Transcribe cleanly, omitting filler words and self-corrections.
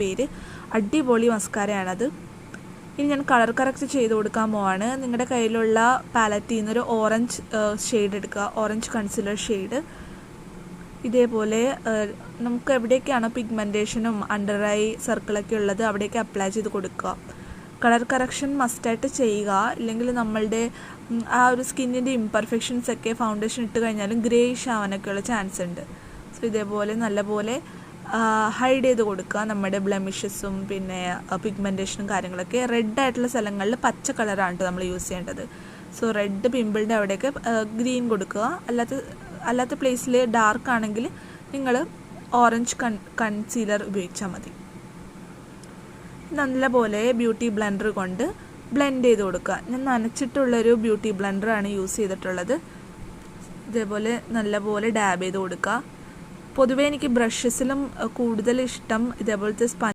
പേര്. അടിപൊളി മസ്കാരയാണത്. ഇനി ഞാൻ കളർ കറക്റ്റ് ചെയ്ത് കൊടുക്കാൻ പോവാണ്. നിങ്ങളുടെ കയ്യിലുള്ള പാലറ്റിൽ നിന്നൊരു ഓറഞ്ച് ഷെയ്ഡ് എടുക്കുക, ഓറഞ്ച് കൺസീലർ ഷെയ്ഡ്. ഇതേപോലെ നമുക്ക് എവിടെയൊക്കെയാണോ പിഗ്മെൻറ്റേഷനും അണ്ടർ ഐ സർക്കിളൊക്കെ ഉള്ളത് അവിടെയൊക്കെ അപ്ലൈ ചെയ്ത് കൊടുക്കുക. കളർ കറക്ഷൻ മസ്റ്റായിട്ട് ചെയ്യുക, ഇല്ലെങ്കിൽ നമ്മളുടെ ആ ഒരു സ്കിന്നിൻ്റെ ഇംപെർഫെക്ഷൻസ് ഒക്കെ ഫൗണ്ടേഷൻ ഇട്ട് കഴിഞ്ഞാലും ഗ്രേയിഷ് ആവാനൊക്കെയുള്ള ചാൻസ് ഉണ്ട്. സോ ഇതേപോലെ നല്ലപോലെ ഹൈഡ് ചെയ്ത് കൊടുക്കുക നമ്മുടെ ബ്ലെമിഷസും പിന്നെ പിഗ്മെൻറ്റേഷനും കാര്യങ്ങളൊക്കെ. റെഡ് ആയിട്ടുള്ള സ്ഥലങ്ങളിൽ പച്ച കളറാണ് നമ്മൾ യൂസ് ചെയ്യേണ്ടത്. സോ റെഡ് പിമ്പിളിൻ്റെ അവിടെയൊക്കെ ഗ്രീൻ കൊടുക്കുക. അല്ലാത്ത പ്ലേസിൽ ഡാർക്ക് ആണെങ്കിൽ നിങ്ങൾ ഓറഞ്ച് കൺസീലർ ഉപയോഗിച്ചാൽ മതി. നല്ലപോലെ ബ്യൂട്ടി ബ്ലെൻഡർ കൊണ്ട് ബ്ലെൻഡ് ചെയ്ത് കൊടുക്കുക. ഞാൻ നനച്ചിട്ടുള്ളൊരു ബ്യൂട്ടി ബ്ലെൻഡറാണ് യൂസ് ചെയ്തിട്ടുള്ളത്. ഇതേപോലെ നല്ലപോലെ ഡാബ് ചെയ്ത് കൊടുക്കുക. പൊതുവേ എനിക്ക് ബ്രഷസിലും കൂടുതൽ ഇഷ്ടം ഇതേപോലത്തെ